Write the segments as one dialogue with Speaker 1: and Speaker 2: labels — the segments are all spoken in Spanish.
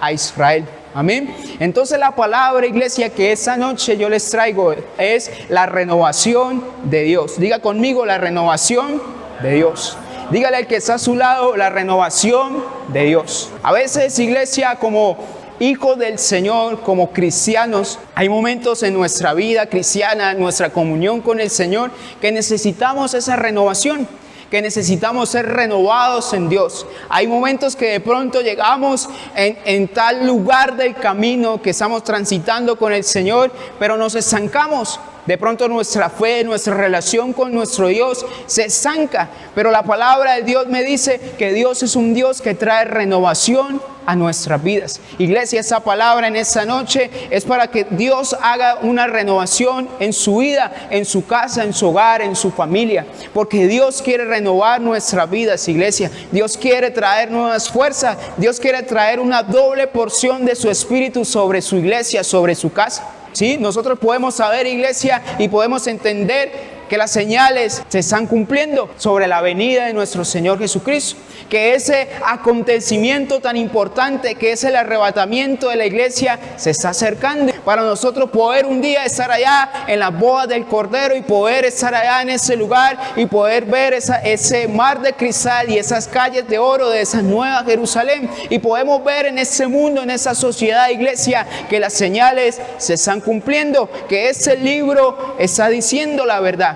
Speaker 1: a Israel. Amén. Entonces la palabra, iglesia, que esta noche yo les traigo es la renovación de Dios. Diga conmigo, la renovación de Dios. Dígale al que está a su lado, la renovación de Dios. A veces, iglesia, como hijos del Señor, como cristianos, hay momentos en nuestra vida cristiana, en nuestra comunión con el Señor, que necesitamos esa renovación, que necesitamos ser renovados en Dios. Hay momentos que de pronto llegamos en tal lugar del camino que estamos transitando con el Señor, pero nos estancamos. De pronto nuestra fe, nuestra relación con nuestro Dios se estanca. Pero la palabra de Dios me dice que Dios es un Dios que trae renovación a nuestras vidas. Iglesia, esta palabra en esta noche es para que Dios haga una renovación en su vida, en su casa, en su hogar, en su familia. Porque Dios quiere renovar nuestras vidas, iglesia. Dios quiere traer nuevas fuerzas. Dios quiere traer una doble porción de su espíritu sobre su iglesia, sobre su casa. ¿Sí? Nosotros podemos saber, iglesia, y podemos entender que las señales se están cumpliendo sobre la venida de nuestro Señor Jesucristo. Que ese acontecimiento tan importante que es el arrebatamiento de la iglesia se está acercando. Para nosotros poder un día estar allá en las bodas del Cordero y poder estar allá en ese lugar y poder ver ese mar de cristal y esas calles de oro de esa nueva Jerusalén. Y podemos ver en ese mundo, en esa sociedad, iglesia, que las señales se están cumpliendo. Que ese libro está diciendo la verdad.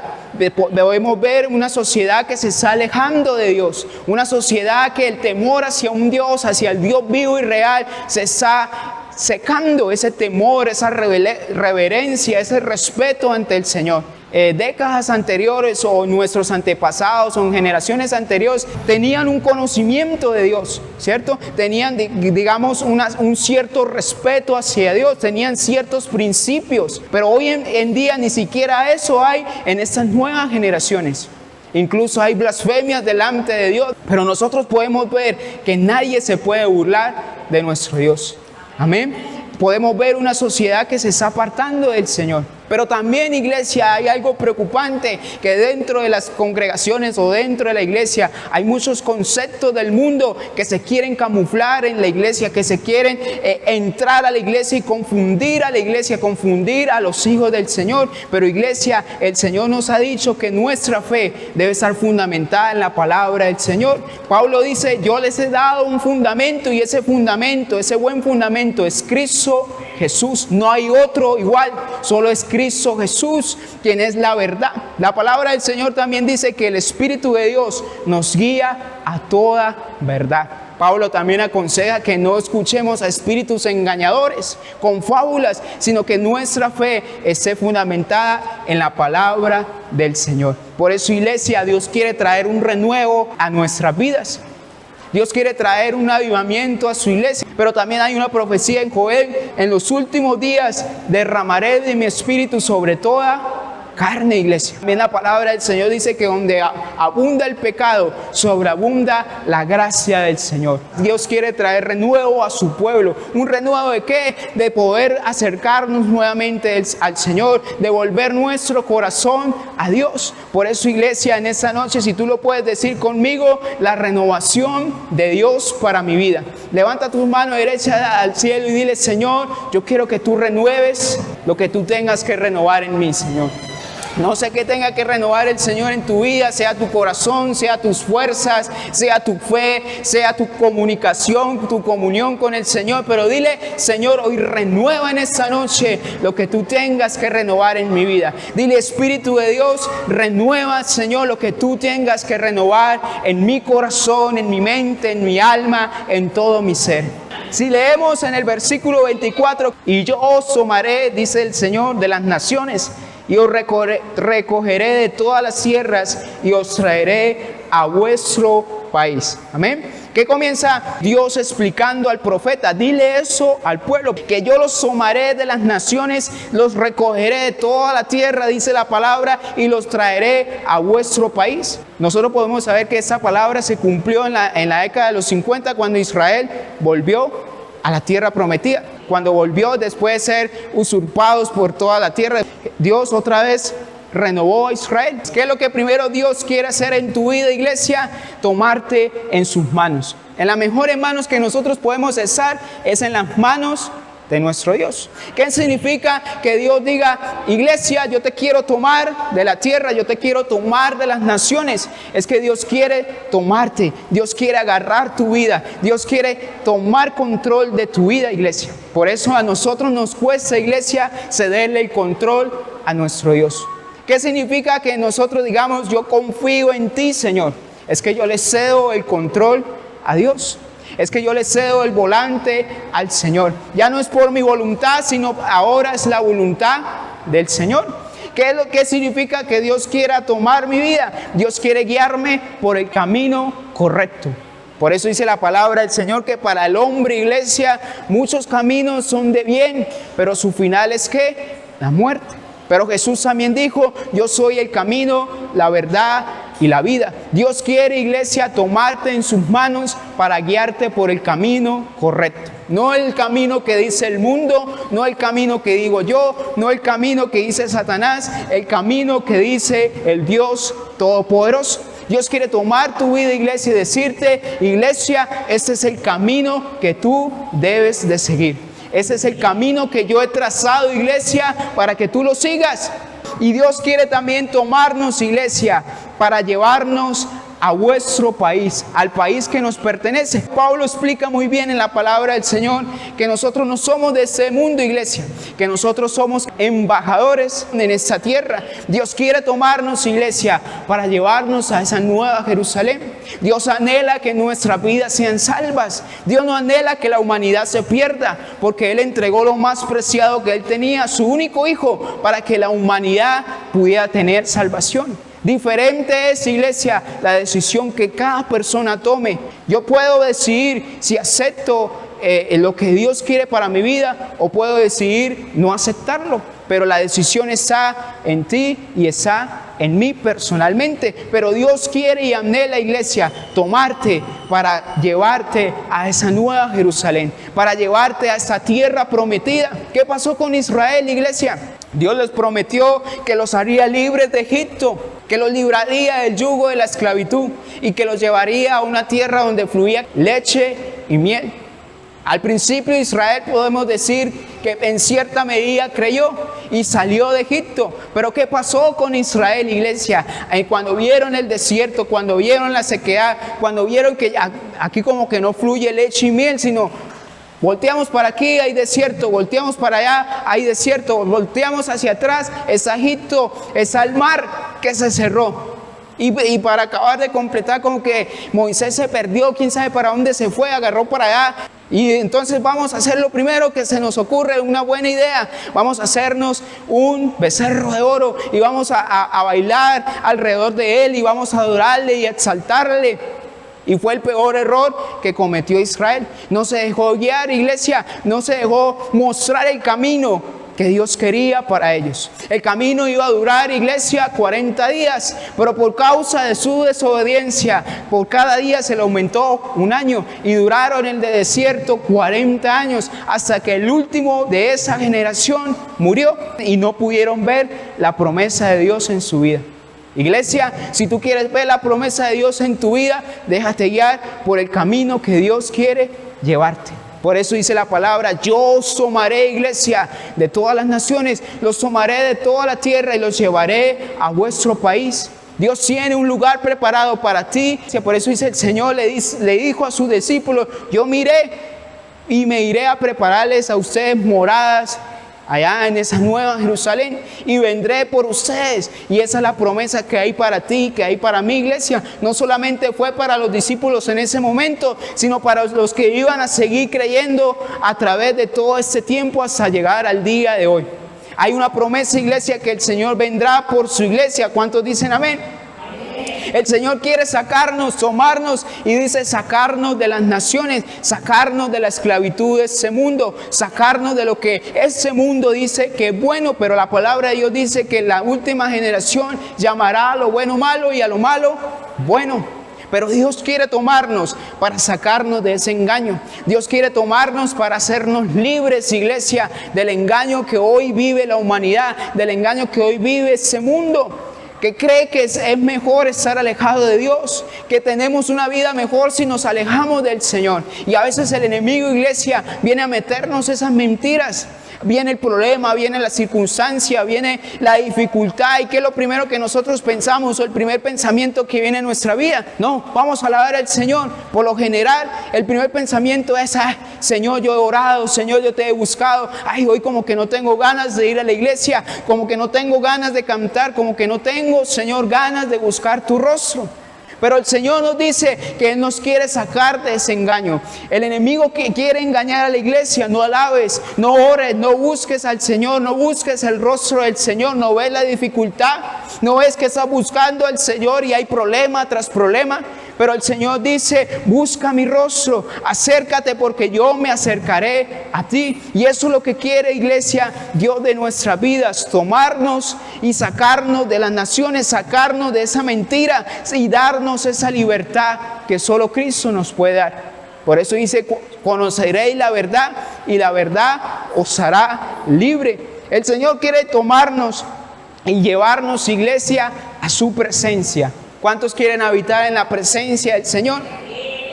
Speaker 1: Debemos ver una sociedad que se está alejando de Dios, una sociedad que el temor hacia un Dios, hacia el Dios vivo y real, se está secando. Ese temor, esa reverencia, ese respeto ante el Señor. Décadas anteriores o nuestros antepasados o en generaciones anteriores tenían un conocimiento de Dios, ¿cierto? Tenían, digamos, un cierto respeto hacia Dios, tenían ciertos principios, pero hoy en día ni siquiera eso hay en estas nuevas generaciones. Incluso hay blasfemias delante de Dios, pero nosotros podemos ver que nadie se puede burlar de nuestro Dios. Amén. Podemos ver una sociedad que se está apartando del Señor. Pero también, iglesia, hay algo preocupante, que dentro de las congregaciones o dentro de la iglesia hay muchos conceptos del mundo que se quieren camuflar en la iglesia, que se quieren entrar a la iglesia y confundir a la iglesia, confundir a los hijos del Señor. Pero, iglesia, el Señor nos ha dicho que nuestra fe debe estar fundamentada en la palabra del Señor. Pablo dice, yo les he dado un fundamento, y ese fundamento, ese buen fundamento es Cristo Jesús. No hay otro igual, solo es Cristo Jesús, quien es la verdad. La palabra del Señor también dice que el Espíritu de Dios nos guía a toda verdad. Pablo también aconseja que no escuchemos a espíritus engañadores con fábulas, sino que nuestra fe esté fundamentada en la palabra del Señor. Por eso, iglesia, Dios quiere traer un renuevo a nuestras vidas. Dios quiere traer un avivamiento a su iglesia. Pero también hay una profecía en Joel: en los últimos días derramaré de mi espíritu sobre toda carne, iglesia. También la palabra del Señor dice que donde abunda el pecado, sobreabunda la gracia del Señor. Dios quiere traer renuevo a su pueblo. ¿Un renuevo de qué? De poder acercarnos nuevamente al Señor, de volver nuestro corazón a Dios. Por eso, iglesia, en esta noche, si tú lo puedes decir conmigo, la renovación de Dios para mi vida. Levanta tus manos derechas al cielo y dile: Señor, yo quiero que tú renueves lo que tú tengas que renovar en mí, Señor. No sé qué tenga que renovar el Señor en tu vida, sea tu corazón, sea tus fuerzas, sea tu fe, sea tu comunicación, tu comunión con el Señor. Pero dile: Señor, hoy renueva en esta noche lo que tú tengas que renovar en mi vida. Dile: Espíritu de Dios, renueva, Señor, lo que tú tengas que renovar en mi corazón, en mi mente, en mi alma, en todo mi ser. Si leemos en el versículo 24, y yo os tomaré, dice el Señor, de las naciones, y os recogeré de todas las tierras y os traeré a vuestro país. Amén. ¿Qué comienza Dios explicando al profeta? Dile eso al pueblo, que yo los tomaré de las naciones, los recogeré de toda la tierra, dice la palabra, y los traeré a vuestro país. Nosotros podemos saber que esa palabra se cumplió en la década de los 50, cuando Israel volvió a la tierra prometida. Cuando volvió después de ser usurpados por toda la tierra, Dios otra vez renovó a Israel. ¿Qué es lo que primero Dios quiere hacer en tu vida, iglesia? Tomarte en sus manos. En las mejores manos que nosotros podemos estar es en las manos de nuestro Dios. ¿Qué significa que Dios diga, iglesia, yo te quiero tomar de la tierra, yo te quiero tomar de las naciones? Es que Dios quiere tomarte, Dios quiere agarrar tu vida, Dios quiere tomar control de tu vida, iglesia. Por eso a nosotros nos cuesta, iglesia, cederle el control a nuestro Dios. ¿Qué significa que nosotros digamos, yo confío en ti, Señor? Es que yo le cedo el control a Dios. Es que yo le cedo el volante al Señor. Ya no es por mi voluntad, sino ahora es la voluntad del Señor. ¿Qué es lo que significa que Dios quiera tomar mi vida? Dios quiere guiarme por el camino correcto. Por eso dice la palabra del Señor que para el hombre, iglesia, muchos caminos son de bien, pero su final es ¿qué? La muerte. Pero Jesús también dijo, yo soy el camino, la verdad y la vida. Dios quiere, iglesia, tomarte en sus manos para guiarte por el camino correcto. No el camino que dice el mundo, no el camino que digo yo, no el camino que dice Satanás, el camino que dice el Dios Todopoderoso. Dios quiere tomar tu vida, iglesia, y decirte, iglesia, este es el camino que tú debes de seguir. Ese es el camino que yo he trazado, iglesia, para que tú lo sigas. Y Dios quiere también tomarnos, iglesia, para llevarnos a vuestro país, al país que nos pertenece. Pablo explica muy bien en la palabra del Señor que nosotros no somos de este mundo, iglesia, que nosotros somos embajadores en esta tierra. Dios quiere tomarnos, iglesia, para llevarnos a esa nueva Jerusalén. Dios anhela que nuestras vidas sean salvas. Dios no anhela que la humanidad se pierda, porque Él entregó lo más preciado que Él tenía, su único hijo, para que la humanidad pudiera tener salvación. Diferente es, iglesia, la decisión que cada persona tome. Yo puedo decidir si acepto lo que Dios quiere para mi vida, o puedo decidir no aceptarlo. Pero la decisión está en ti y está en mí personalmente. Pero Dios quiere y anhela, iglesia, tomarte para llevarte a esa nueva Jerusalén, para llevarte a esta tierra prometida. ¿Qué pasó con Israel, iglesia? Dios les prometió que los haría libres de Egipto, que los libraría del yugo de la esclavitud y que los llevaría a una tierra donde fluía leche y miel. Al principio Israel, podemos decir que en cierta medida creyó y salió de Egipto. Pero ¿qué pasó con Israel, iglesia? Cuando vieron el desierto, cuando vieron la sequedad, cuando vieron que aquí como que no fluye leche y miel, sino volteamos para aquí, hay desierto, volteamos para allá, hay desierto, volteamos hacia atrás, está Egipto, está el mar que se cerró. Y para acabar de completar, como que Moisés se perdió, quién sabe para dónde se fue, agarró para allá. Y entonces vamos a hacer lo primero que se nos ocurre, una buena idea. Vamos a hacernos un becerro de oro y vamos a bailar alrededor de él y vamos a adorarle y exaltarle. Y fue el peor error que cometió Israel. No se dejó guiar, iglesia, no se dejó mostrar el camino que Dios quería para ellos. El camino iba a durar, iglesia, 40 días, pero por causa de su desobediencia, por cada día se le aumentó un año y duraron en el desierto 40 años hasta que el último de esa generación murió y no pudieron ver la promesa de Dios en su vida. Iglesia, si tú quieres ver la promesa de Dios en tu vida, déjate guiar por el camino que Dios quiere llevarte. Por eso dice la palabra, yo os tomaré, iglesia, de todas las naciones, los tomaré de toda la tierra y los llevaré a vuestro país. Dios tiene un lugar preparado para ti. Por eso dice el Señor, le dijo a sus discípulos, yo miré y me iré a prepararles a ustedes moradas allá en esa nueva Jerusalén, y vendré por ustedes. Y esa es la promesa que hay para ti, que hay para mi iglesia. No solamente fue para los discípulos en ese momento, sino para los que iban a seguir creyendo a través de todo este tiempo hasta llegar al día de hoy. Hay una promesa, iglesia, que el Señor vendrá por su iglesia. ¿Cuántos dicen amén? El Señor quiere sacarnos, tomarnos, y dice sacarnos de las naciones, sacarnos de la esclavitud de este mundo, sacarnos de lo que este mundo dice que es bueno, pero la palabra de Dios dice que la última generación llamará a lo bueno malo y a lo malo bueno. Pero Dios quiere tomarnos para sacarnos de ese engaño. Dios quiere tomarnos para hacernos libres, iglesia, del engaño que hoy vive la humanidad, del engaño que hoy vive ese mundo. que cree que es mejor estar alejado de Dios, que tenemos una vida mejor si nos alejamos del Señor. Y a veces el enemigo, iglesia, viene a meternos esas mentiras. Viene el problema, viene la circunstancia, viene la dificultad. ¿Y qué es lo primero que nosotros pensamos o el primer pensamiento que viene en nuestra vida? No, vamos a alabar al Señor. Por lo general, el primer pensamiento es, Señor, yo he orado, Señor, yo te he buscado. Ay, hoy como que no tengo ganas de ir a la iglesia, como que no tengo ganas de cantar, como que no tengo, Señor, ganas de buscar tu rostro. Pero el Señor nos dice que Él nos quiere sacar de ese engaño. El enemigo que quiere engañar a la iglesia, no alabes, no ores, no busques al Señor, no busques el rostro del Señor, no ves la dificultad, no ves que estás buscando al Señor y hay problema tras problema. Pero el Señor dice, busca mi rostro, acércate porque yo me acercaré a ti. Y eso es lo que quiere, iglesia, Dios de nuestras vidas, tomarnos y sacarnos de las naciones, sacarnos de esa mentira y darnos esa libertad que solo Cristo nos puede dar. Por eso dice, conoceréis la verdad y la verdad os hará libre. El Señor quiere tomarnos y llevarnos, iglesia, a su presencia. ¿Cuántos quieren habitar en la presencia del Señor?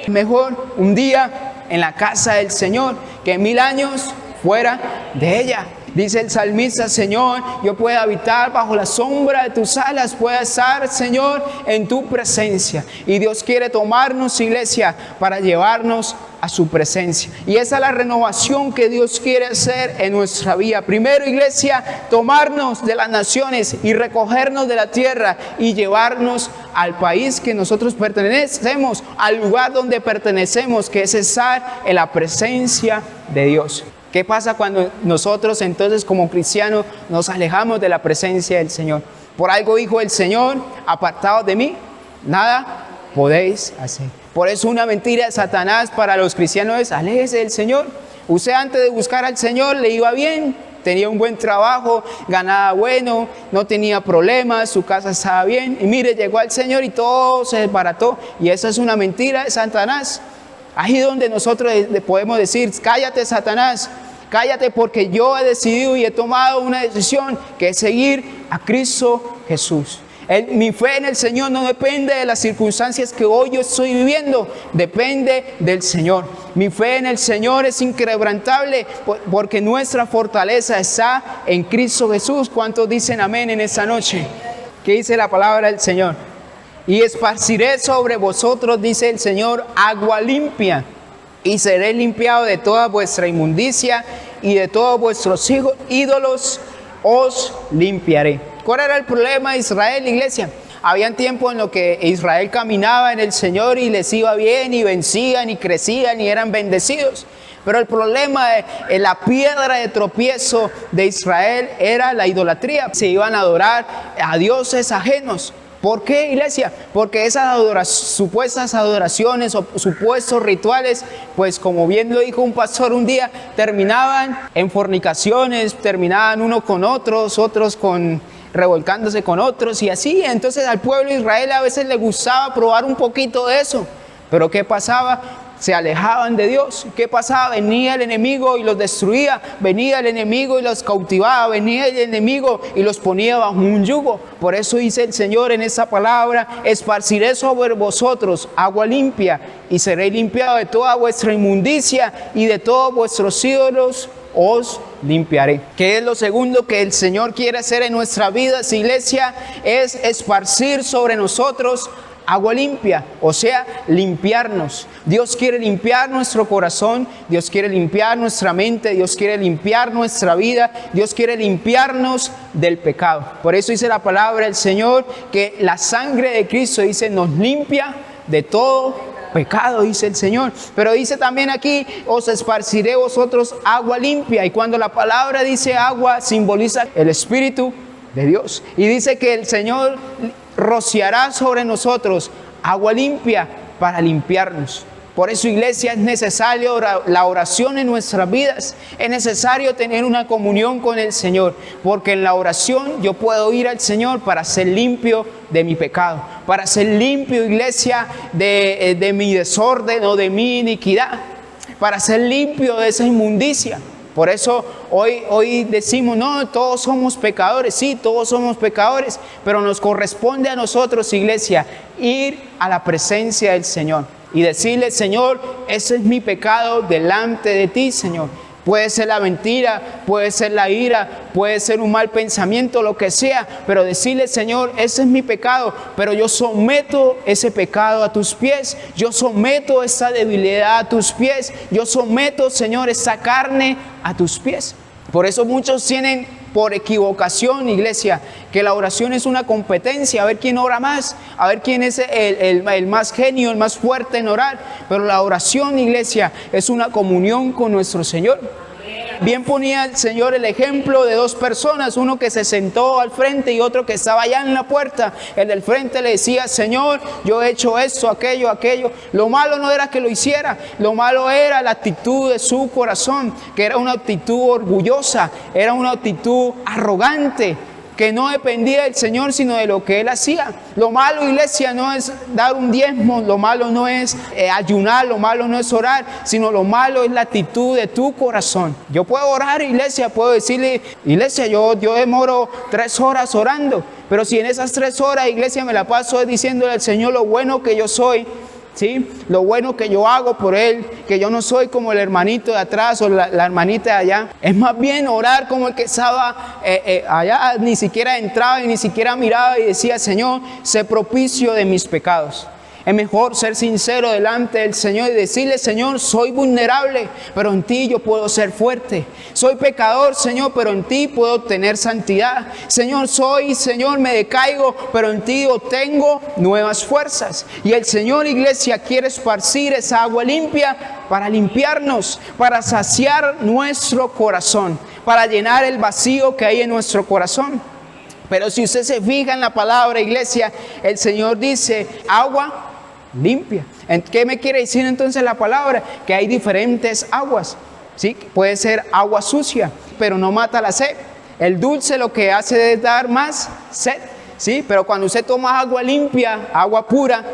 Speaker 1: Mejor un día en la casa del Señor que 1000 años fuera de ella. Dice el salmista, Señor, yo puedo habitar bajo la sombra de tus alas, puedo estar, Señor, en tu presencia. Y Dios quiere tomarnos, iglesia, para llevarnos a su presencia. Y esa es la renovación que Dios quiere hacer en nuestra vida. Primero, iglesia, tomarnos de las naciones y recogernos de la tierra y llevarnos al país que nosotros pertenecemos, al lugar donde pertenecemos, que es estar en la presencia de Dios. ¿Qué pasa cuando nosotros entonces como cristianos nos alejamos de la presencia del Señor? Por algo dijo el Señor, apartados de mí, nada podéis hacer. Por eso una mentira de Satanás para los cristianos es, aléjese del Señor. Usted antes de buscar al Señor le iba bien, tenía un buen trabajo, ganaba bueno, no tenía problemas, su casa estaba bien. Y mire, llegó al Señor y todo se desbarató. Y esa es una mentira de Satanás. Ahí donde nosotros le podemos decir, cállate Satanás, cállate porque yo he decidido y he tomado una decisión que es seguir a Cristo Jesús. Mi fe en el Señor no depende de las circunstancias que hoy yo estoy viviendo, depende del Señor. Mi fe en el Señor es inquebrantable porque nuestra fortaleza está en Cristo Jesús. ¿Cuántos dicen amén en esta noche? ¿Qué dice la palabra del Señor? Y esparciré sobre vosotros, dice el Señor, agua limpia, y seré limpiado de toda vuestra inmundicia y de todos vuestros ídolos os limpiaré. ¿Cuál era el problema de Israel, iglesia? Habían tiempos en los que Israel caminaba en el Señor y les iba bien y vencían y crecían y eran bendecidos. Pero el problema de la piedra de tropiezo de Israel era la idolatría. Se iban a adorar a dioses ajenos. ¿Por qué, iglesia? Porque esas supuestas adoraciones o supuestos rituales, pues como bien lo dijo un pastor un día, terminaban en fornicaciones, terminaban uno con otros revolcándose con otros y así. Entonces al pueblo de Israel a veces le gustaba probar un poquito de eso. Pero ¿qué pasaba? Se alejaban de Dios. ¿Qué pasaba? Venía el enemigo y los destruía, venía el enemigo y los cautivaba, venía el enemigo y los ponía bajo un yugo. Por eso dice el Señor en esta palabra, esparciré sobre vosotros agua limpia y seré limpiado de toda vuestra inmundicia y de todos vuestros ídolos os limpiaré. ¿Qué es lo segundo que el Señor quiere hacer en nuestra vida, iglesia? Es esparcir sobre nosotros agua limpia, o sea, limpiarnos. Dios quiere limpiar nuestro corazón, Dios quiere limpiar nuestra mente, Dios quiere limpiar nuestra vida, Dios quiere limpiarnos del pecado. Por eso dice la palabra del Señor que la sangre de Cristo, dice, nos limpia de todo pecado, dice el Señor. Pero dice también aquí, os esparciré vosotros agua limpia. Y cuando la palabra dice agua, simboliza el Espíritu de Dios. Y dice que el Señor rociará sobre nosotros agua limpia para limpiarnos. Por eso, iglesia, es necesario la oración en nuestras vidas. Es necesario tener una comunión con el Señor, porque en la oración yo puedo ir al Señor para ser limpio de mi pecado, para ser limpio, iglesia, de mi desorden o de mi iniquidad, para ser limpio de esa inmundicia. Por eso hoy decimos, no, todos somos pecadores. Sí, todos somos pecadores, pero nos corresponde a nosotros, iglesia, ir a la presencia del Señor y decirle, Señor, ese es mi pecado delante de ti, Señor. Puede ser la mentira, puede ser la ira, puede ser un mal pensamiento, lo que sea, pero decirle, Señor, ese es mi pecado, pero yo someto ese pecado a tus pies, yo someto esa debilidad a tus pies, yo someto, Señor, esa carne a tus pies. Por eso muchos tienen por equivocación, iglesia, que la oración es una competencia, a ver quién ora más, a ver quién es el más genio, el más fuerte en orar. Pero la oración, iglesia, es una comunión con nuestro Señor. Bien ponía el Señor el ejemplo de dos personas, uno que se sentó al frente y otro que estaba allá en la puerta. El del frente le decía, Señor, yo he hecho esto, aquello. Lo malo no era que lo hiciera, lo malo era la actitud de su corazón, que era una actitud orgullosa, era una actitud arrogante, que no dependía del Señor sino de lo que Él hacía. Lo malo, iglesia, no es dar un diezmo, lo malo no es ayunar, lo malo no es orar, sino lo malo es la actitud de tu corazón. Yo puedo orar, iglesia, puedo decirle, iglesia, yo demoro 3 horas orando, pero si en esas 3 horas, iglesia, me la paso diciéndole al Señor lo bueno que yo soy, ¿sí? Lo bueno que yo hago por Él, que yo no soy como el hermanito de atrás o la hermanita de allá. Es más bien orar como el que estaba allá, ni siquiera entraba y ni siquiera miraba y decía, Señor, sé propicio de mis pecados. Es mejor ser sincero delante del Señor y decirle, Señor, soy vulnerable, pero en ti yo puedo ser fuerte. Soy pecador, Señor, pero en ti puedo obtener santidad. Señor, me decaigo, pero en ti obtengo nuevas fuerzas. Y el Señor, iglesia, quiere esparcir esa agua limpia para limpiarnos, para saciar nuestro corazón, para llenar el vacío que hay en nuestro corazón. Pero si usted se fija en la palabra, iglesia, el Señor dice, agua limpia. ¿Qué me quiere decir entonces la palabra? Que hay diferentes aguas, ¿sí? Puede ser agua sucia, pero no mata la sed. El dulce lo que hace es dar más sed, ¿sí? Pero cuando usted toma agua limpia, agua pura,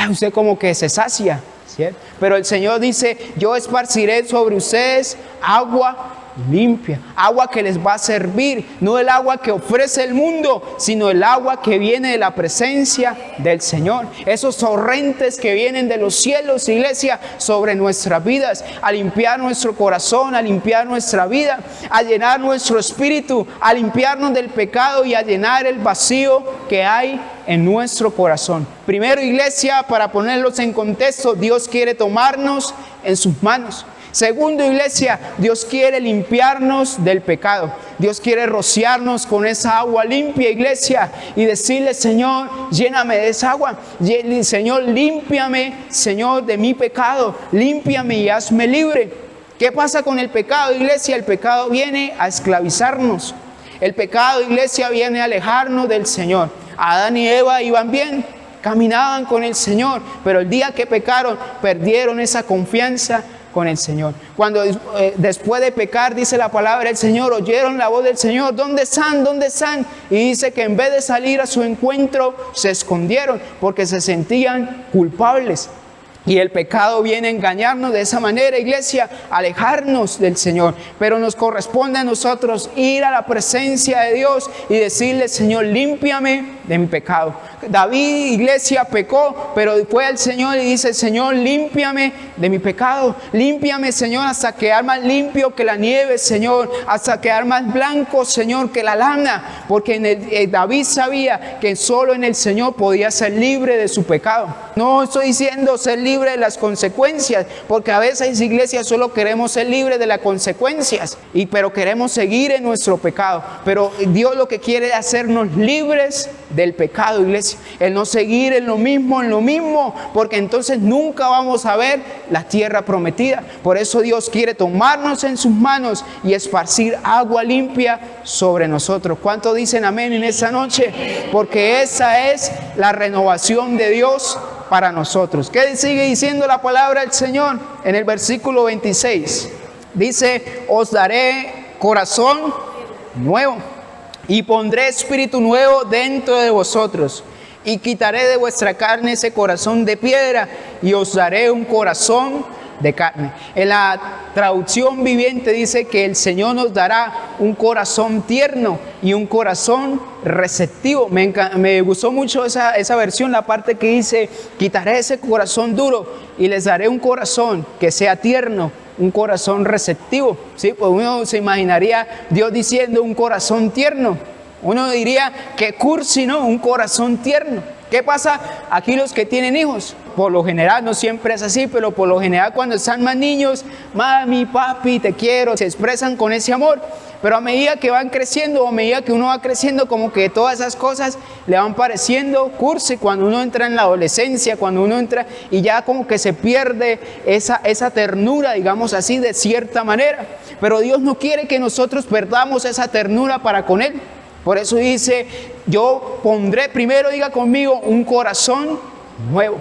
Speaker 1: usted como que se sacia, ¿cierto? Pero el Señor dice, yo esparciré sobre ustedes agua limpia, agua que les va a servir, no el agua que ofrece el mundo, sino el agua que viene de la presencia del Señor. Esos torrentes que vienen de los cielos, iglesia, sobre nuestras vidas, a limpiar nuestro corazón, a limpiar nuestra vida, a llenar nuestro espíritu, a limpiarnos del pecado y a llenar el vacío que hay en nuestro corazón. Primero, iglesia, para ponerlos en contexto, Dios quiere tomarnos en sus manos. Segundo, iglesia, Dios quiere limpiarnos del pecado. Dios quiere rociarnos con esa agua limpia, iglesia, y decirle, Señor, lléname de esa agua. Señor, límpiame, Señor, de mi pecado. Límpiame y hazme libre. ¿Qué pasa con el pecado, iglesia? El pecado viene a esclavizarnos. El pecado, iglesia, viene a alejarnos del Señor. Adán y Eva iban bien, caminaban con el Señor, pero el día que pecaron, perdieron esa confianza con el Señor. Cuando después de pecar, dice la palabra del Señor, oyeron la voz del Señor, ¿dónde están? ¿Dónde están? Y dice que en vez de salir a su encuentro, se escondieron porque se sentían culpables. Y el pecado viene a engañarnos de esa manera, iglesia, alejarnos del Señor. Pero nos corresponde a nosotros ir a la presencia de Dios y decirle, Señor, límpiame de mi pecado. David, iglesia, pecó, pero fue al Señor y dice, Señor, límpiame de mi pecado. Límpiame, Señor, hasta quedar más limpio que la nieve, Señor. Hasta quedar más blanco, Señor, que la lana. Porque David sabía que solo en el Señor podía ser libre de su pecado. No estoy diciendo ser libre de las consecuencias, porque a veces, iglesia, solo queremos ser libres de las consecuencias, pero queremos seguir en nuestro pecado. Pero Dios lo que quiere es hacernos libres del pecado, iglesia. El no seguir en lo mismo, porque entonces nunca vamos a ver la tierra prometida. Por eso Dios quiere tomarnos en sus manos y esparcir agua limpia sobre nosotros. ¿Cuántos dicen amén en esta noche? Porque esa es la renovación de Dios para nosotros. ¿Qué sigue diciendo la palabra del Señor? En el versículo 26 dice, os daré corazón nuevo y pondré espíritu nuevo dentro de vosotros y quitaré de vuestra carne ese corazón de piedra y os daré un corazón de carne. En la traducción viviente dice que el Señor nos dará un corazón tierno y un corazón receptivo. Me gustó mucho esa versión, la parte que dice, quitaré ese corazón duro y les daré un corazón que sea tierno, un corazón receptivo. ¿Sí? Pues uno se imaginaría Dios diciendo un corazón tierno. Uno diría que cursi, ¿no? Un corazón tierno. ¿Qué pasa aquí los que tienen hijos? Por lo general, no siempre es así, pero por lo general cuando están más niños, mami, papi, te quiero, se expresan con ese amor. Pero a medida que van creciendo, o a medida que uno va creciendo, como que todas esas cosas le van pareciendo cursi cuando uno entra en la adolescencia, cuando uno entra y ya como que se pierde esa ternura, digamos así, de cierta manera. Pero Dios no quiere que nosotros perdamos esa ternura para con Él. Por eso dice, yo pondré, primero diga conmigo, un corazón nuevo.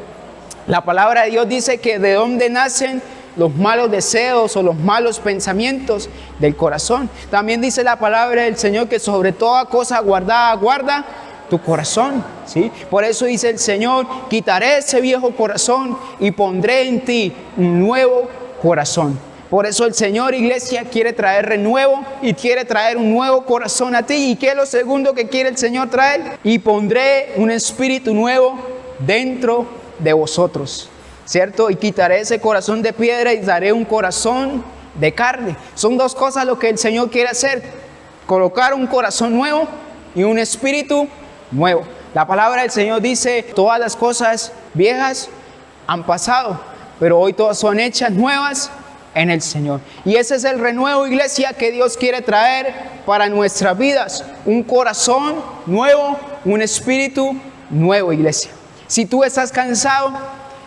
Speaker 1: La palabra de Dios dice que de dónde nacen los malos deseos o los malos pensamientos del corazón. También dice la palabra del Señor que sobre toda cosa guardada, guarda tu corazón, ¿sí? Por eso dice el Señor, quitaré ese viejo corazón y pondré en ti un nuevo corazón. Por eso el Señor, iglesia, quiere traer renuevo y quiere traer un nuevo corazón a ti. ¿Y qué es lo segundo que quiere el Señor traer? Y pondré un espíritu nuevo dentro de vosotros, ¿cierto? Y quitaré ese corazón de piedra y daré un corazón de carne. Son dos cosas lo que el Señor quiere hacer: colocar un corazón nuevo y un espíritu nuevo. La palabra del Señor dice, todas las cosas viejas han pasado, pero hoy todas son hechas nuevas en el Señor. Y ese es el renuevo, iglesia, que Dios quiere traer para nuestras vidas. Un corazón nuevo, un espíritu nuevo, iglesia. Si tú estás cansado,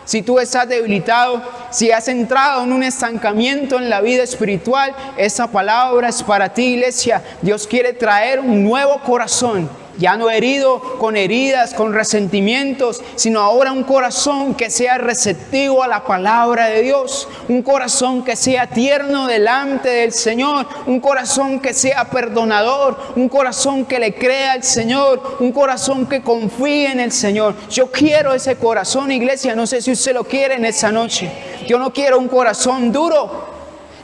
Speaker 1: si tú estás debilitado, si has entrado en un estancamiento en la vida espiritual, esa palabra es para ti, iglesia. Dios quiere traer un nuevo corazón, ya no herido con heridas, con resentimientos, sino ahora un corazón que sea receptivo a la palabra de Dios, un corazón que sea tierno delante del Señor, un corazón que sea perdonador, un corazón que le crea al Señor, un corazón que confíe en el Señor. Yo quiero ese corazón, iglesia, no sé si usted lo quiere en esta noche. Yo no quiero un corazón duro.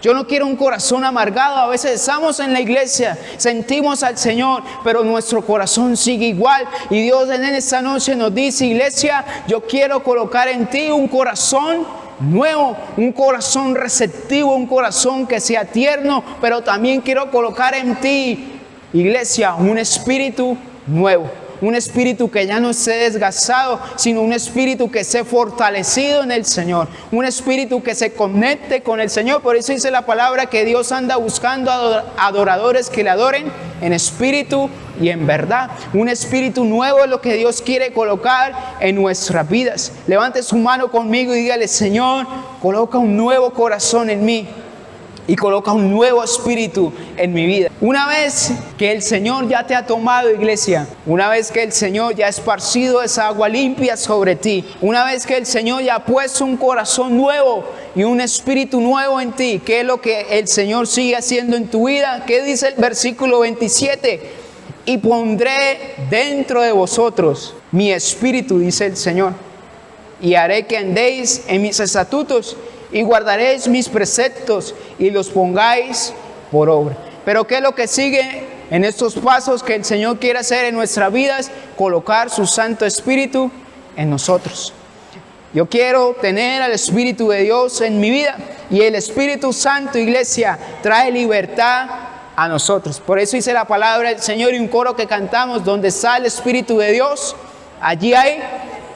Speaker 1: Yo no quiero un corazón amargado. A veces estamos en la iglesia, sentimos al Señor, pero nuestro corazón sigue igual. Y Dios en esta noche nos dice, iglesia, yo quiero colocar en ti un corazón nuevo, un corazón receptivo, un corazón que sea tierno, pero también quiero colocar en ti, iglesia, un espíritu nuevo. Un espíritu que ya no esté desgastado, sino un espíritu que esté fortalecido en el Señor. Un espíritu que se conecte con el Señor. Por eso dice la palabra que Dios anda buscando adoradores que le adoren en espíritu y en verdad. Un espíritu nuevo es lo que Dios quiere colocar en nuestras vidas. Levante su mano conmigo y dígale, Señor, coloca un nuevo corazón en mí. Y coloca un nuevo espíritu en mi vida. Una vez que el Señor ya te ha tomado, iglesia, una vez que el Señor ya ha esparcido esa agua limpia sobre ti, una vez que el Señor ya ha puesto un corazón nuevo y un espíritu nuevo en ti, ¿qué es lo que el Señor sigue haciendo en tu vida? ¿Qué dice el versículo 27? Y pondré dentro de vosotros mi espíritu, dice el Señor, y haré que andéis en mis estatutos y guardaréis mis preceptos y los pongáis por obra. Pero ¿qué es lo que sigue en estos pasos que el Señor quiere hacer en nuestras vidas? Colocar su Santo Espíritu en nosotros. Yo quiero tener al Espíritu de Dios en mi vida, y el Espíritu Santo, iglesia, trae libertad a nosotros. Por eso dice la palabra del Señor, y un coro que cantamos, donde está el Espíritu de Dios, allí hay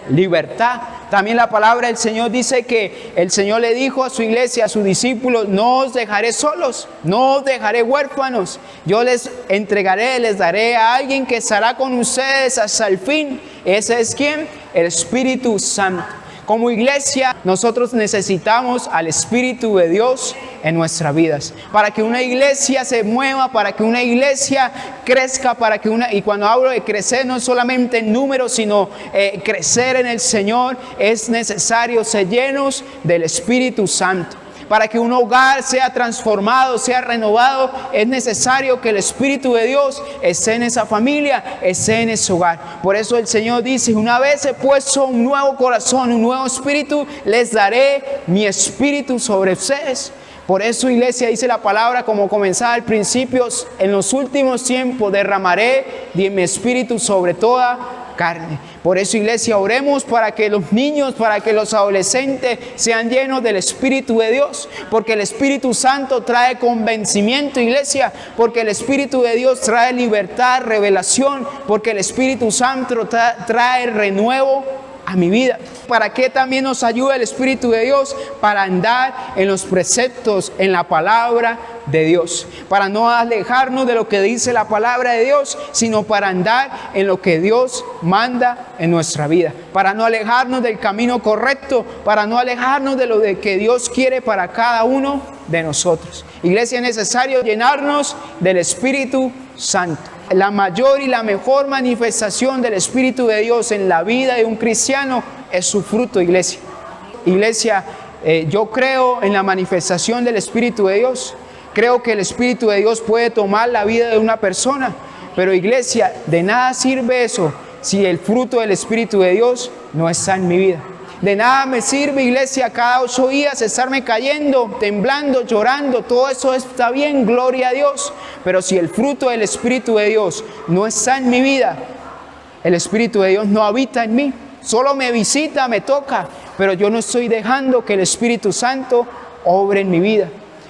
Speaker 1: libertad. También la palabra del Señor dice que el Señor le dijo a su iglesia, a sus discípulos, no os dejaré solos, no os dejaré huérfanos, yo les entregaré, les daré a alguien que estará con ustedes hasta el fin. ¿Ese es quién? El Espíritu Santo. Como iglesia, nosotros necesitamos al Espíritu de Dios en nuestras vidas. Para que una iglesia se mueva, para que una iglesia crezca, y cuando hablo de crecer, no solamente en números, sino crecer en el Señor, es necesario ser llenos del Espíritu Santo. Para que un hogar sea transformado, sea renovado, es necesario que el Espíritu de Dios esté en esa familia, esté en ese hogar. Por eso el Señor dice, una vez he puesto un nuevo corazón, un nuevo espíritu, les daré mi espíritu sobre ustedes. Por eso, iglesia, dice la palabra, como comenzaba al principio, en los últimos tiempos derramaré de mi espíritu sobre toda carne. Por eso, iglesia, oremos para que los niños, para que los adolescentes sean llenos del Espíritu de Dios, porque el Espíritu Santo trae convencimiento, iglesia, porque el Espíritu de Dios trae libertad, revelación, porque el Espíritu Santo trae renuevo a mi vida. ¿Para qué también nos ayuda el Espíritu de Dios? Para andar en los preceptos, en la palabra de Dios, para no alejarnos de lo que dice la palabra de Dios, sino para andar en lo que Dios manda en nuestra vida, para no alejarnos del camino correcto, para no alejarnos de lo que Dios quiere para cada uno de nosotros. Iglesia, es necesario llenarnos del Espíritu Santo. La mayor y la mejor manifestación del Espíritu de Dios en la vida de un cristiano es su fruto, iglesia. Iglesia, yo creo en la manifestación del Espíritu de Dios. Creo que el Espíritu de Dios puede tomar la vida de una persona. Pero, iglesia, de nada sirve eso si el fruto del Espíritu de Dios no está en mi vida. De nada me sirve, iglesia, cada 8 días estarme cayendo, temblando, llorando. Todo eso está bien, gloria a Dios. Pero si el fruto del Espíritu de Dios no está en mi vida, el Espíritu de Dios no habita en mí. Solo me visita, me toca, pero yo no estoy dejando que el Espíritu Santo obre en mi vida.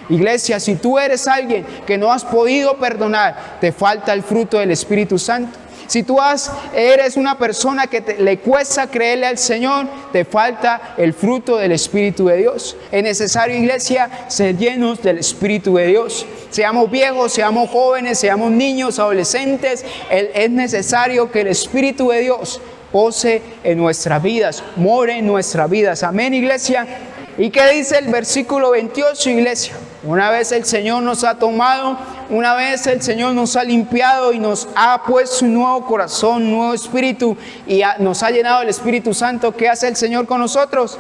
Speaker 1: Iglesia, si tú eres alguien que no has podido perdonar, te falta el fruto del Espíritu Santo. Si tú eres una persona que le cuesta creerle al Señor, te falta el fruto del Espíritu de Dios. Es necesario, iglesia, ser llenos del Espíritu de Dios. Seamos viejos, seamos jóvenes, seamos niños, adolescentes, es necesario que el Espíritu de Dios pose en nuestras vidas, more en nuestras vidas. Amén, iglesia. ¿Y qué dice el versículo 28, iglesia? Una vez el Señor nos ha tomado, una vez el Señor nos ha limpiado y nos ha puesto un nuevo corazón, un nuevo espíritu y nos ha llenado el Espíritu Santo, ¿qué hace el Señor con nosotros?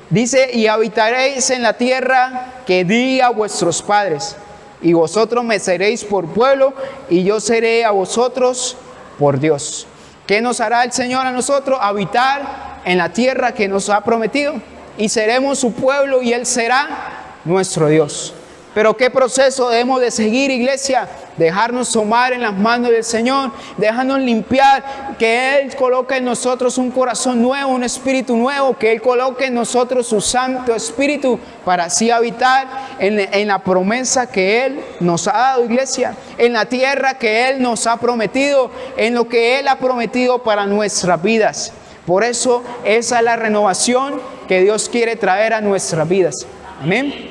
Speaker 1: Dice, y habitaréis en la tierra que di a vuestros padres, y vosotros me seréis por pueblo, y yo seré a vosotros por Dios. ¿Qué nos hará el Señor a nosotros? Habitar en la tierra que nos ha prometido. Y seremos su pueblo y Él será nuestro Dios. Pero ¿qué proceso debemos de seguir, iglesia? Dejarnos tomar en las manos del Señor, dejarnos limpiar, que Él coloque en nosotros un corazón nuevo, un espíritu nuevo, que Él coloque en nosotros su Santo Espíritu para así habitar en la promesa que Él nos ha dado, iglesia, en la tierra que Él nos ha prometido, en lo que Él ha prometido para nuestras vidas. Por eso esa es la renovación que Dios quiere traer a nuestras vidas. Amén.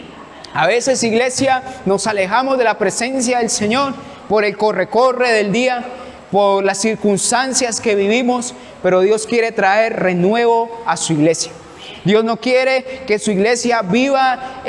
Speaker 1: A veces, iglesia, nos alejamos de la presencia del Señor por el corre-corre del día, por las circunstancias que vivimos, pero Dios quiere traer renuevo a su iglesia. Dios no quiere que su iglesia viva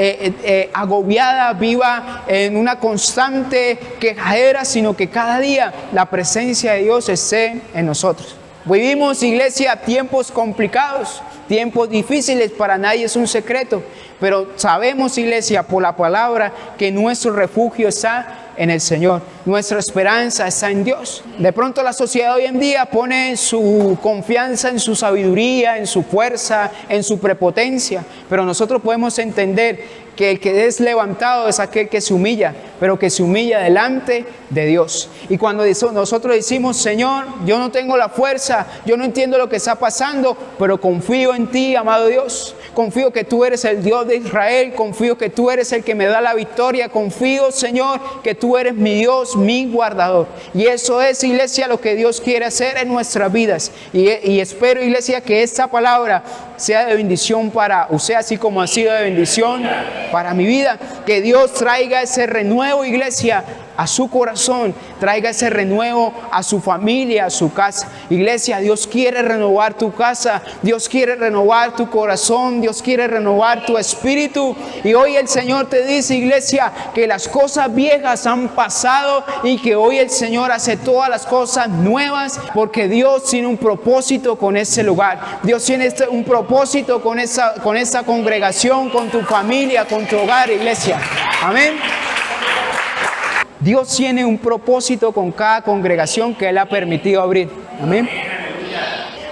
Speaker 1: agobiada, viva en una constante quejadera, sino que cada día la presencia de Dios esté en nosotros. Vivimos, iglesia, tiempos complicados, tiempos difíciles, para nadie es un secreto, pero sabemos, iglesia, por la palabra, que nuestro refugio está en el Señor, nuestra esperanza está en Dios. De pronto la sociedad hoy en día pone su confianza en su sabiduría, en su fuerza, en su prepotencia, pero nosotros podemos entender que el que es levantado es aquel que se humilla, pero que se humilla delante de Dios. Y cuando nosotros decimos, Señor, yo no tengo la fuerza, yo no entiendo lo que está pasando, pero confío en ti, amado Dios. Confío que tú eres el Dios de Israel, confío que tú eres el que me da la victoria, confío, Señor, que tú eres mi Dios, mi guardador. Y eso es, iglesia, lo que Dios quiere hacer en nuestras vidas. Y espero, iglesia, que esta palabra sea de bendición para usted, así como ha sido de bendición para mi vida. Que Dios traiga ese renuevo, iglesia, a su corazón, traiga ese renuevo a su familia, a su casa. Iglesia, Dios quiere renovar tu casa, Dios quiere renovar tu corazón, Dios quiere renovar tu espíritu. Y hoy el Señor te dice, iglesia, que las cosas viejas han pasado y que hoy el Señor hace todas las cosas nuevas, porque Dios tiene un propósito con ese lugar. Dios tiene un propósito propósito con esa congregación, con tu familia, con tu hogar, iglesia. Amén. Dios tiene un propósito con cada congregación que Él ha permitido abrir. Amén.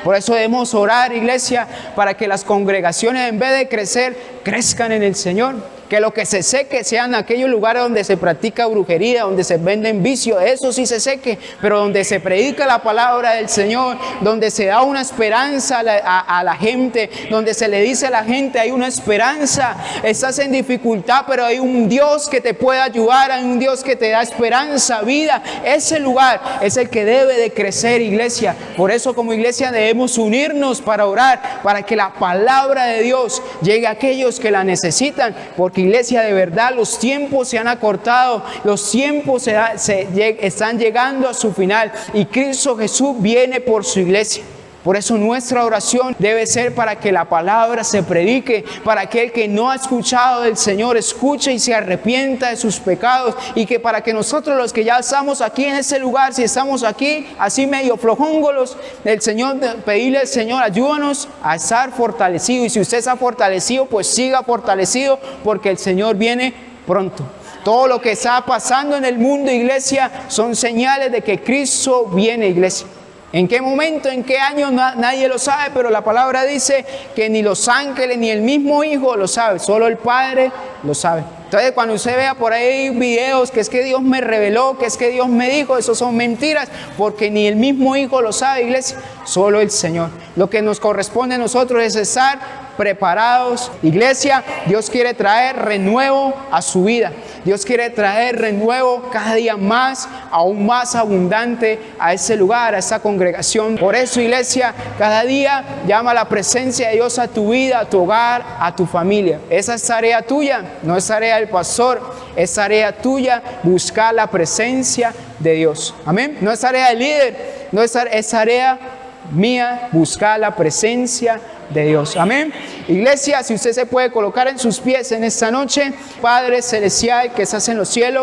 Speaker 1: Por eso debemos orar, iglesia, para que las congregaciones, en vez de crecer, crezcan en el Señor. Que lo que se seque sean aquellos lugares donde se practica brujería, donde se venden vicios, eso sí se seque, pero donde se predica la palabra del Señor, donde se da una esperanza a la gente, donde se le dice a la gente, hay una esperanza, estás en dificultad, pero hay un Dios que te puede ayudar, hay un Dios que te da esperanza, vida. Ese lugar es el que debe de crecer, iglesia. Por eso como iglesia debemos unirnos para orar, para que la palabra de Dios llegue a aquellos que la necesitan, porque iglesia, de verdad, los tiempos se han acortado, los tiempos están llegando a su final y Cristo Jesús viene por su iglesia. Por eso nuestra oración debe ser para que la palabra se predique, para que el que no ha escuchado del Señor escuche y se arrepienta de sus pecados, y que para que nosotros los que ya estamos aquí en ese lugar, si estamos aquí así medio flojóngolos, el Señor, pedirle al Señor, ayúdanos a estar fortalecidos, y si usted está fortalecido, pues siga fortalecido, porque el Señor viene pronto. Todo lo que está pasando en el mundo, iglesia, son señales de que Cristo viene, iglesia. ¿En qué momento, en qué año? Nadie lo sabe, pero la palabra dice que ni los ángeles ni el mismo Hijo lo sabe, solo el Padre lo sabe. Entonces, cuando usted vea por ahí videos que es que Dios me reveló, que es que Dios me dijo, eso son mentiras, porque ni el mismo Hijo lo sabe, iglesia, solo el Señor. Lo que nos corresponde a nosotros es estar preparados. Iglesia, Dios quiere traer renuevo a su vida. Dios quiere traer renuevo cada día más, aún más abundante a ese lugar, a esa congregación. Por eso, iglesia, cada día llama la presencia de Dios a tu vida, a tu hogar, a tu familia. Esa es tarea tuya, no es tarea del pastor, es tarea tuya buscar la presencia de Dios. Amén. No es tarea del líder, no es tarea mía buscar la presencia de Dios. Amén. Iglesia, si usted se puede colocar en sus pies en esta noche. Padre celestial que estás en los cielos,